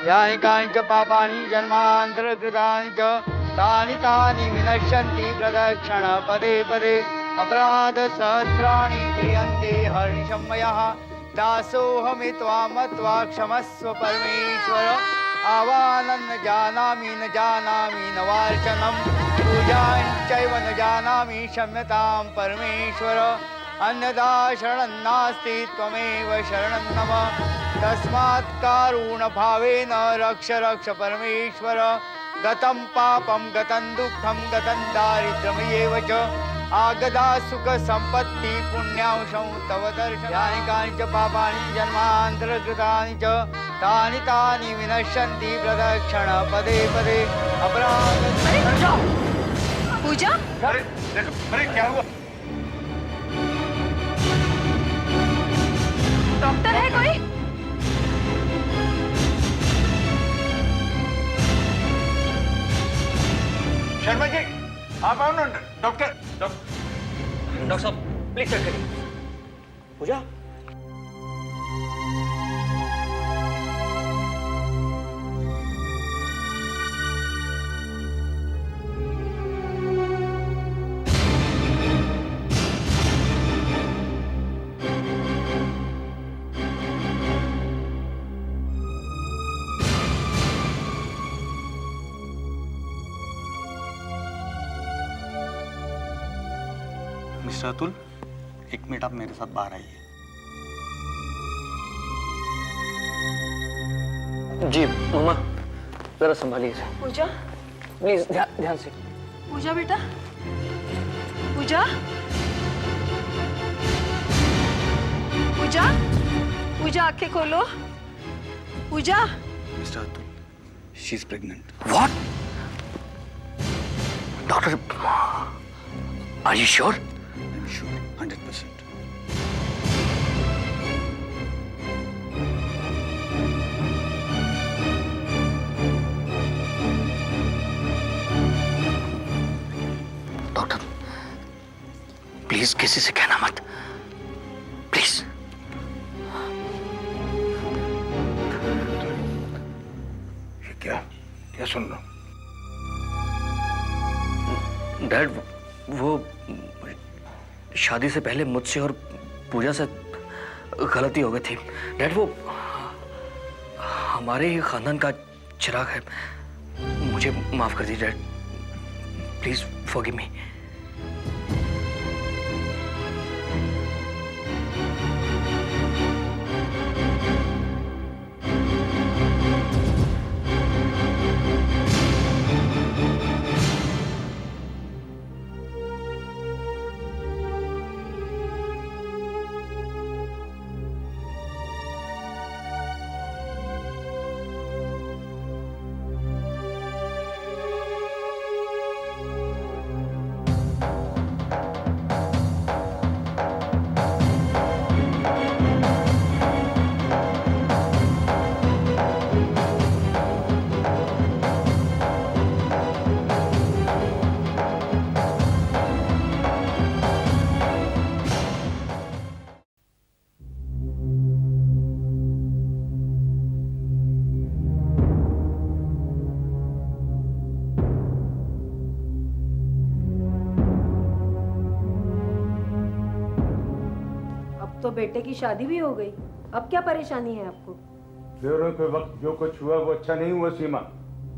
यानि कानि च पापानि जन्मान्तरकृतानि च तानि तानि विनश्यन्ति प्रदक्षिण पदे पदे अपराधसहस्राणि क्रियन्ते हर्निशं मया दासोऽहमि त्वां मत्वा क्षमस्व परमेश्वर आवाहनं न जानामि न वार्चनं पूजां चैव न जानामि क्षम्यतां परमेश्वर अन्यथा शरणं नास्ति त्वमेव शरणं मम तस्मात् कारुण्यभावेन रक्ष रक्ष परमेश्वर गतं पापं गतं दुःखं गतं दारिद्र्यमेव च आगदा सुख संपत्ति पुण्यांशं तव दर्शनानि यानि कानि च पापानि जन्मान्तरकृतानि च तानि तानि विनश्यन्ति प्रदक्षिण पदे पदे अपराध। पूजा अरे क्या हुआ? डॉक्टर है कोई? शर्मा जी आप आओ ना। डॉक्टर साहब प्लीज चेक करिए। पूजा मिस्टर अतुल, एक मिनट आप मेरे साथ बाहर आइए। जी मम्मा जरा संभालिए इसे। पूजा प्लीज ध्यान से। पूजा बेटा, पूजा पूजा पूजा आंखें खोलो। Pooja mister Atul, she is pregnant. What? Doctor are you sure? I'm sure, 100%. Doctor please किसी से कहना मत, प्लीज। ये क्या सुन रहा हूँ? डैड वो शादी से पहले मुझसे और पूजा से गलती हो गई थी डैड। वो हमारे ही खानदान का चिराग है, मुझे माफ कर दीजिए डैड, प्लीज फॉरगिव मी। तो बेटे की शादी भी हो गई, अब क्या परेशानी है आपको? ब्यूरो के वक्त जो कुछ हुआ वो अच्छा नहीं हुआ सीमा।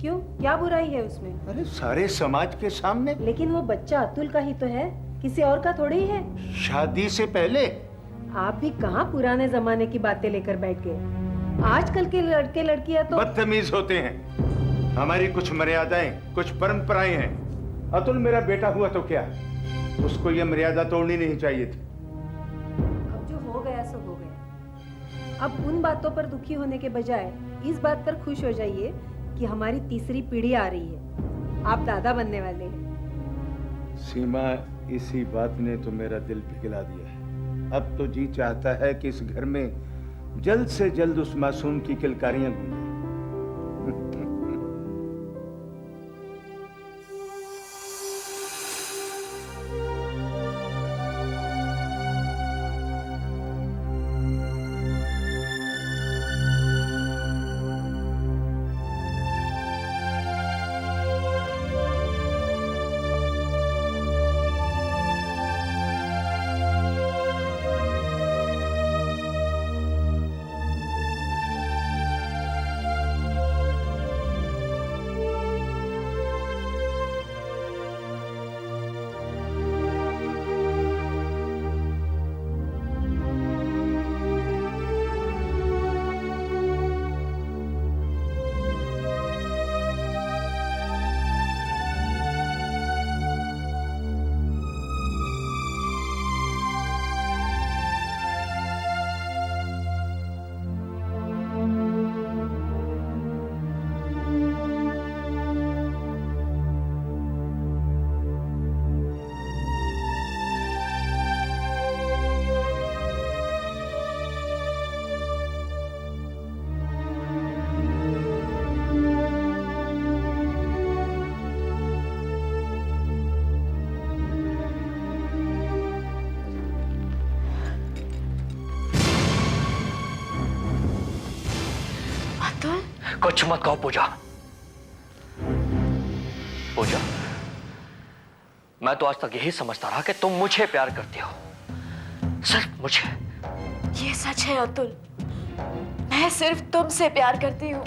क्यों, क्या बुराई है उसमें? अरे सारे समाज के सामने। लेकिन वो बच्चा अतुल का ही तो है, किसी और का थोड़ी ही है। शादी से पहले आप भी कहाँ पुराने जमाने की बातें लेकर बैठ गए। आजकल के लड़के लड़कियां तो बदतमीज होते हैं। हमारी कुछ मर्यादाएं, कुछ परंपराएं हैं। अतुल मेरा बेटा हुआ तो क्या, उसको ये मर्यादा तोड़नी नहीं चाहिए थी। अब जो हो गया सो हो गया। अब उन बातों पर दुखी होने के बजाय इस बात पर खुश हो जाइए कि हमारी तीसरी पीढ़ी आ रही है। आप दादा बनने वाले हैं। सीमा, इसी बात ने तो मेरा दिल पिघला दिया है। अब तो जी चाहता है कि इस घर में जल्द से जल्द उस मासूम की किलकारियां गूंजें। कुछ मत कहो पूजा। पूजा, मैं तो आज तक यही समझता रहा कि तुम मुझे प्यार करती हो, सिर्फ मुझे। ये सच है अतुल, मैं सिर्फ तुमसे प्यार करती हूँ।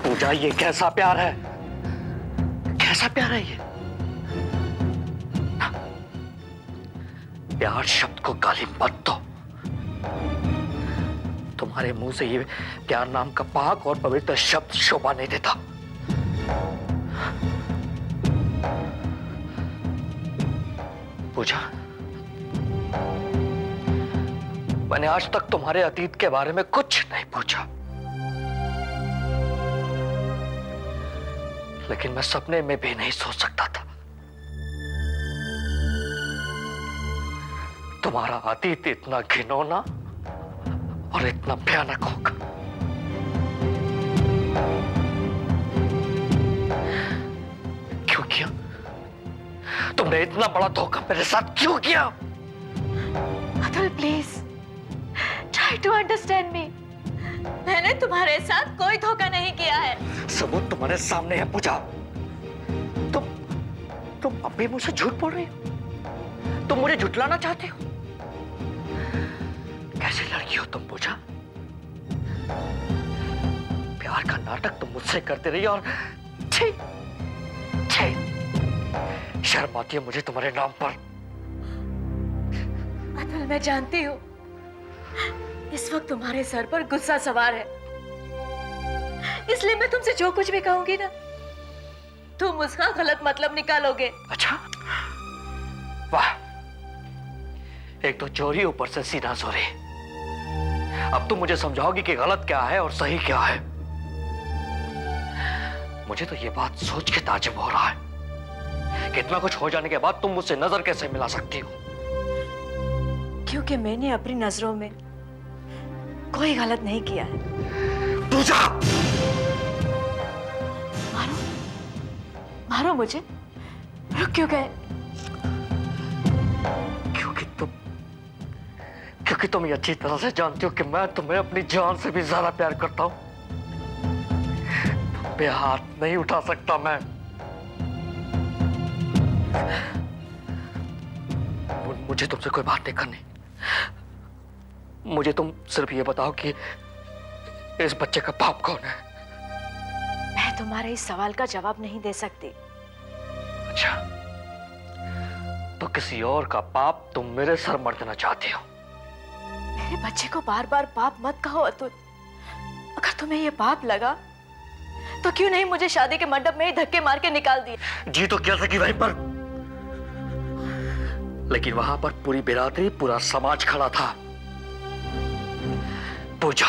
पूजा, ये कैसा प्यार है? कैसा प्यार है ये? ना, प्यार शब्द को गाली मत दो। तुम्हारे मुंह से ये प्यार नाम का पाक और पवित्र शब्द शोभा नहीं देता। पूजा, मैंने आज तक तुम्हारे अतीत के बारे में कुछ नहीं पूछा, लेकिन मैं सपने में भी नहीं सोच सकता था तुम्हारा अतीत इतना घिनौना और इतना भयानक होगा। क्यों किया? तुमने इतना बड़ा धोखा मेरे साथ क्यों किया? Atul please try to understand me. मैंने तुम्हारे साथ कोई धोखा नहीं किया है। सबूत तुम्हारे सामने है पूजा। तुम अब भी मुझसे झूठ बोल रही हो? तुम मुझे झुठलाना चाहते हो? कैसी लड़की हो तुम पूजा? प्यार का नाटक तुम मुझसे करते रही और छी, छी, शर्म आती है मुझे तुम्हारे नाम पर। अतुल, मैं जानती हूँ इस वक्त तुम्हारे सर पर गुस्सा सवार है, इसलिए मैं तुमसे जो कुछ भी कहूंगी ना, तुम उसका गलत मतलब निकालोगे। अच्छा, वाह, एक तो चोरी ऊपर से सीना चोरी। अब तुम मुझे समझाओगी कि गलत क्या है और सही क्या है। मुझे तो ये बात सोच के ताज्जुब हो रहा है कि इतना कुछ हो जाने के बाद तुम मुझसे नजर कैसे मिला सकती हो? क्योंकि मैंने अपनी नजरों में कोई गलत नहीं किया है। पूजा, मारो, मारो मुझे। रुक क्यों गए? क्योंकि तुम ये अच्छी तरह से जानती हो कि मैं तुम्हें अपनी जान से भी ज्यादा प्यार करता हूं। तुम पे हाथ नहीं उठा सकता मैं। मुझे तुमसे कोई बात नहीं करनी। मुझे तुम सिर्फ ये बताओ कि इस बच्चे का बाप कौन है? मैं तुम्हारे इस सवाल का जवाब नहीं दे सकती। अच्छा, तो किसी और का पाप तुम मेरे सर मर देना चाहती हो? मेरे बच्चे को बार बार पाप मत कहो अतुल। अगर तुम्हें ये पाप लगा तो क्यों नहीं मुझे शादी के मंडप में ही धक्के मार के निकाल दिए? जी तो क्या सकी वहीं पर, लेकिन वहां पर पूरी बिरादरी, पूरा समाज खड़ा था। पूजा,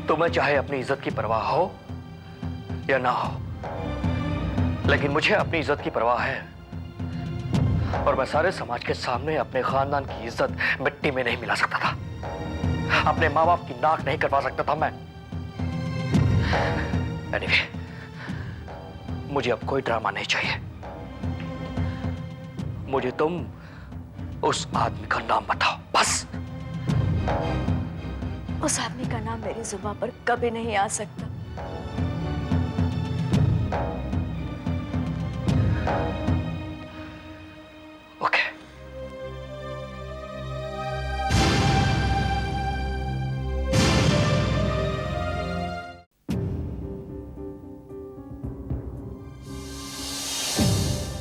तुम्हें चाहे अपनी इज्जत की परवाह हो या ना हो, लेकिन मुझे अपनी इज्जत की परवाह है और मैं सारे समाज के सामने अपने खानदान की इज्जत मिट्टी में नहीं मिला सकता था, अपने माँ बाप की नाक नहीं करवा सकता था मैं। Anyway, मुझे अब कोई ड्रामा नहीं चाहिए। मुझे तुम उस आदमी का नाम बताओ, बस। उस आदमी का नाम मेरी जुबान पर कभी नहीं आ सकता। ओके।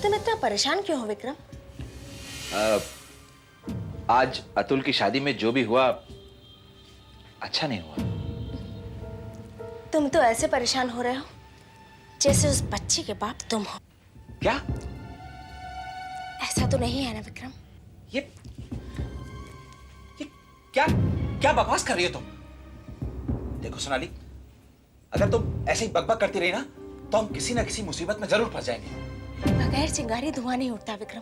तुम इतना परेशान क्यों हो विक्रम? आज अतुल की शादी में जो भी हुआ अच्छा नहीं हुआ। तुम तो ऐसे परेशान हो रहे हो जैसे उस बच्चे के बाप तुम हो। क्या? ऐसा तो नहीं है ना विक्रम? ये क्या क्या बकवास कर रही हो तुम? देखो सोनाली, अगर तुम ऐसे ही बकबक करती रही ना तो हम किसी ना किसी मुसीबत में जरूर फंस जाएंगे। बगैर चिंगारी धुआं नहीं उठता विक्रम,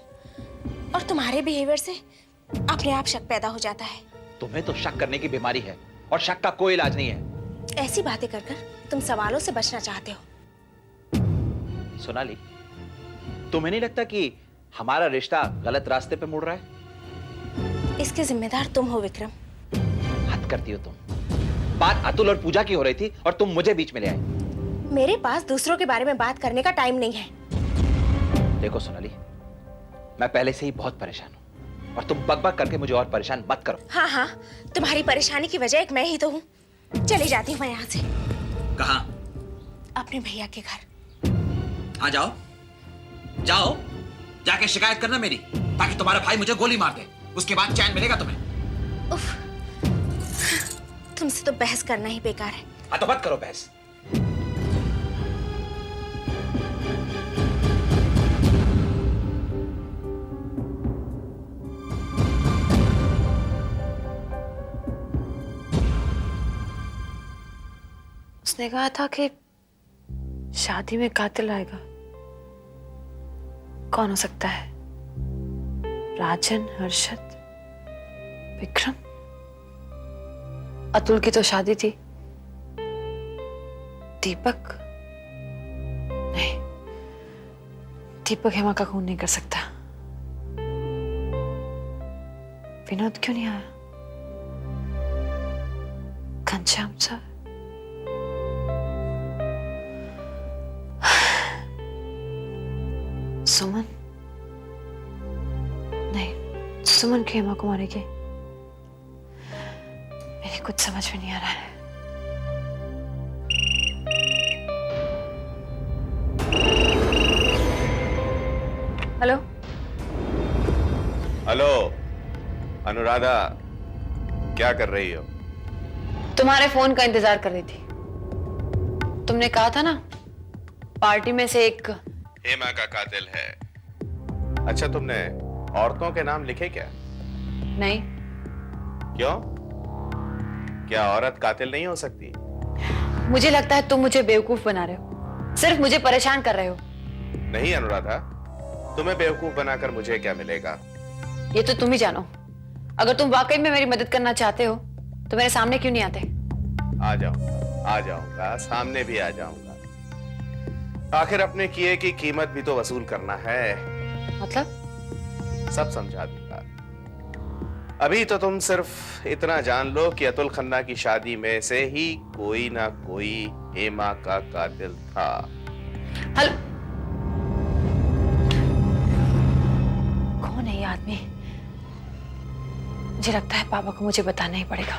और तुम्हारे बिहेवियर से अपने आप शक पैदा हो जाता है। तुम्हें तो शक करने की बीमारी है और शक का कोई इलाज नहीं है। ऐसी बातें कर कर तुम सवालों से बचना चाहते हो। सोनाली, तुम्हें नहीं लगता कि हमारा रिश्ता गलत रास्ते पे मुड़ रहा है? इसके जिम्मेदार तुम हो विक्रम। हद करती हो तुम। बात अतुल और पूजा की हो रही थी और तुम मुझे बीच में ले आए। मेरे पास दूसरों के बारे में बात करने का टाइम नहीं है। देखो सोनाली, मैं पहले से ही बहुत परेशान हूं और तुम बकबक करके मुझे और परेशान मत करो। हाँ हाँ, तुम्हारी परेशानी की वजह एक मैं ही तो हूँ। चली जाती हूँ मैं यहाँ से। कहाँ? अपने भैया के घर। हाँ जाओ, जाओ, जाके शिकायत करना मेरी, ताकि तुम्हारा भाई मुझे गोली मार दे। उसके बाद चैन मिलेगा तुम्हें। उफ, तुमसे तो बहस करना ही बेकार है। हाँ तो मत करो बहस। उसने कहा था कि शादी में कातिल आएगा। कौन हो सकता है? राजन, हर्षद, विक्रम? अतुल की तो शादी थी। दीपक? नहीं, दीपक हेमा का खून नहीं कर सकता। विनोद क्यों नहीं आया? घनश्याम सर? सुमन? नहीं, सुमन क्यों हेमा को मारेगी? मेरी कुछ समझ में नहीं आ रहा है। हेलो? हेलो अनुराधा, क्या कर रही हो? तुम्हारे फोन का इंतजार कर रही थी। तुमने कहा था ना, पार्टी में से एक हेमा का कातिल है। अच्छा, तुमने औरतों के नाम लिखे क्या? नहीं। क्यों? क्या औरत कातिल नहीं हो सकती? मुझे लगता है तुम मुझे बेवकूफ बना रहे हो, सिर्फ मुझे परेशान कर रहे हो। नहीं अनुराधा, तुम्हें बेवकूफ बनाकर मुझे क्या मिलेगा? ये तो तुम ही जानो। अगर तुम वाकई में मेरी मदद करना चाहते हो तो मेरे सामने क्यों नहीं आते? आ जाऊंगा, सामने भी आ जाऊंगा। आखिर अपने किए की कीमत भी तो वसूल करना है। मतलब? सब समझा दूंगा। अभी तो तुम सिर्फ इतना जान लो कि अतुल खन्ना की शादी में से ही कोई ना कोई हेमा का कातिल था। हेलो, कौन है ये आदमी? मुझे लगता है पापा को मुझे बताना ही पड़ेगा।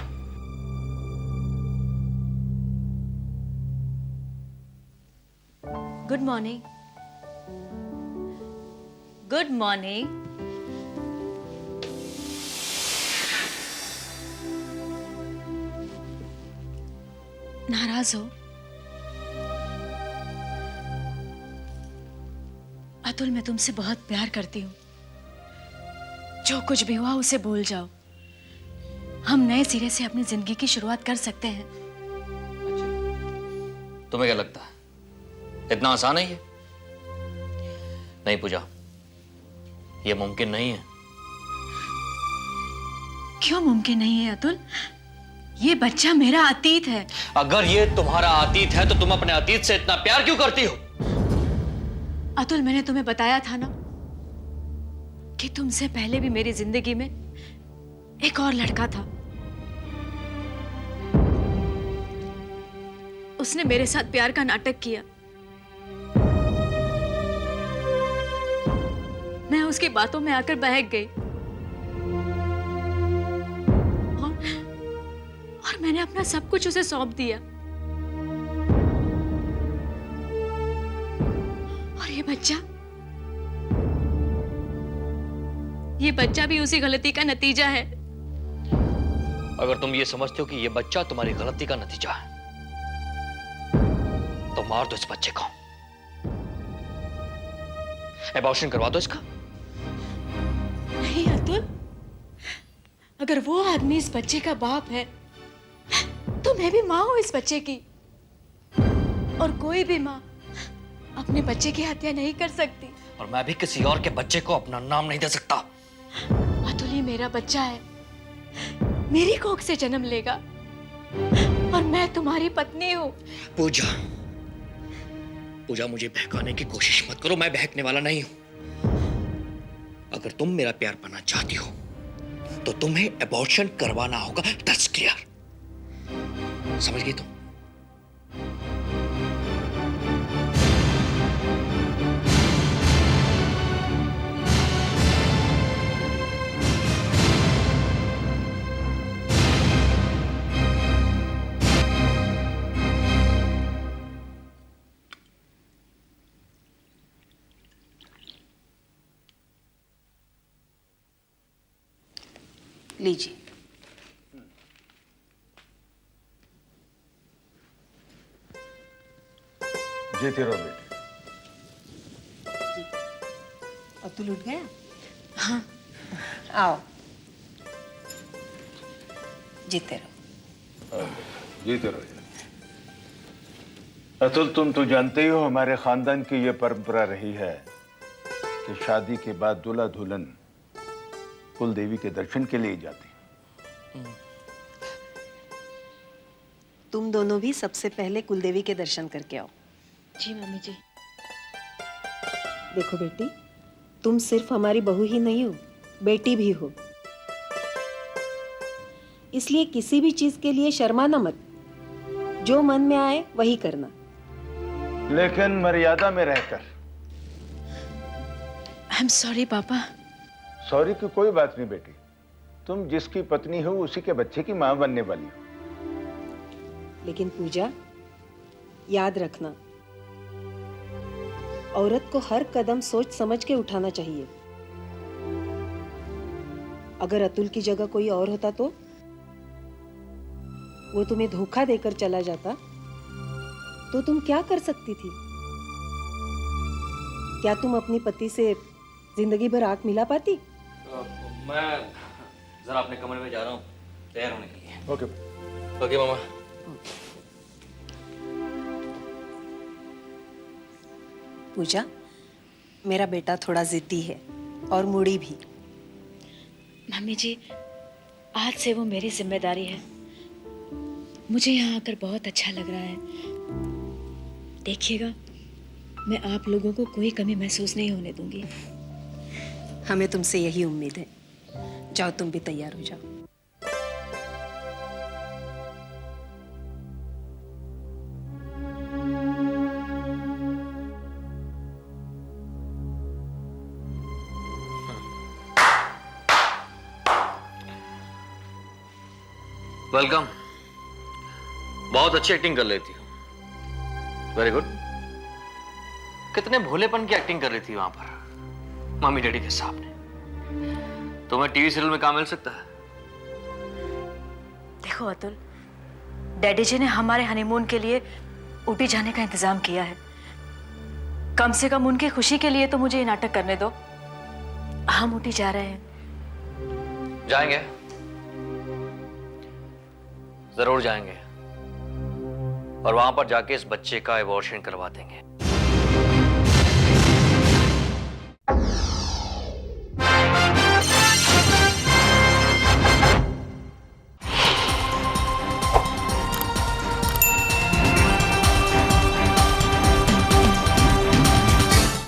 Good morning. Good morning. नाराज हो? अतुल, मैं तुमसे बहुत प्यार करती हूँ। जो कुछ भी हुआ उसे भूल जाओ। हम नए सिरे से अपनी जिंदगी की शुरुआत कर सकते हैं। तुम्हें क्या लगता है इतना आसान है ये? नहीं पूजा, ये मुमकिन नहीं है। क्यों मुमकिन नहीं है अतुल? ये बच्चा मेरा अतीत है। अगर ये तुम्हारा अतीत है तो तुम अपने अतीत से इतना प्यार क्यों करती हो? अतुल, मैंने तुम्हें बताया था ना कि तुमसे पहले भी मेरी जिंदगी में एक और लड़का था। उसने मेरे साथ प्यार का नाटक किया। मैं उसकी बातों में आकर बहक गई और मैंने अपना सब कुछ उसे सौंप दिया। और ये बच्चा भी उसी गलती का नतीजा है। अगर तुम ये समझते हो कि ये बच्चा तुम्हारी गलती का नतीजा है तो मार दो इस बच्चे को, एबॉर्शन करवा दो इसका। नहीं अतुल, अगर वो आदमी इस बच्चे का बाप है तो मैं भी माँ हूं इस बच्चे की, और कोई भी माँ अपने बच्चे की हत्या नहीं कर सकती। और मैं भी किसी और के बच्चे को अपना नाम नहीं दे सकता। अतुल, ये मेरा बच्चा है, मेरी कोख से जन्म लेगा और मैं तुम्हारी पत्नी हूँ। पूजा, पूजा मुझे बहकाने की कोशिश मत करो, मैं बहकने वाला नहीं हूं। अगर तुम मेरा प्यार पाना चाहती हो तो तुम्हें एबॉर्शन करवाना होगा, दैट्स क्लियर। समझ गई तुम? लीजिए। जीते रहो बेटे। अतुल उठ गया? हाँ। आओ, जीते रहो। जीते रहो। अतुल, तुम तो जानते ही हो हमारे खानदान की ये परंपरा रही है कि शादी के बाद दूल्हा दुल्हन कुल देवी के दर्शन के लिए जाती। तुम दोनों भी सबसे पहले कुलदेवी के दर्शन करके आओ। जी मम्मी जी। देखो बेटी, तुम सिर्फ हमारी बहू ही नहीं हो, बेटी भी हो। इसलिए किसी भी चीज के लिए शर्माना मत, जो मन में आए वही करना, लेकिन मर्यादा में रहकर। आई एम सॉरी पापा। सॉरी की कोई बात नहीं बेटी, तुम जिसकी पत्नी हो उसी के बच्चे की मां बनने वाली हो। लेकिन पूजा, याद रखना, औरत को हर कदम सोच समझ के उठाना चाहिए। अगर अतुल की जगह कोई और होता तो वो तुम्हें धोखा देकर चला जाता तो तुम क्या कर सकती थी? क्या तुम अपनी पति से जिंदगी भर आंख मिला पाती? मैं जरा अपने कमरे में जा रहा हूँ तैयार होने के लिए। ओके ओके मामा। पूजा, मेरा बेटा थोड़ा जिद्दी है और मूडी भी। मम्मी जी, आज से वो मेरी जिम्मेदारी है। मुझे यहाँ आकर बहुत अच्छा लग रहा है। देखिएगा, मैं आप लोगों को कोई कमी महसूस नहीं होने दूंगी। हमें तुमसे यही उम्मीद है। जाओ, तुम भी तैयार हो जाओ। वेलकम। बहुत अच्छी एक्टिंग कर लेती हो, वेरी गुड। कितने भोलेपन की एक्टिंग कर रही थी वहां पर मम्मी डैडी के सामने। तुम्हें टीवी सीरियल में काम मिल सकता है। देखो अतुल, डैडी जी ने हमारे हनीमून के लिए ऊटी जाने का इंतजाम किया है। कम से कम उनकी खुशी के लिए तो मुझे ये नाटक करने दो। हम ऊटी जा रहे हैं जाएंगे, जरूर जाएंगे, और वहां पर जाके इस बच्चे का एबॉर्शन करवा देंगे।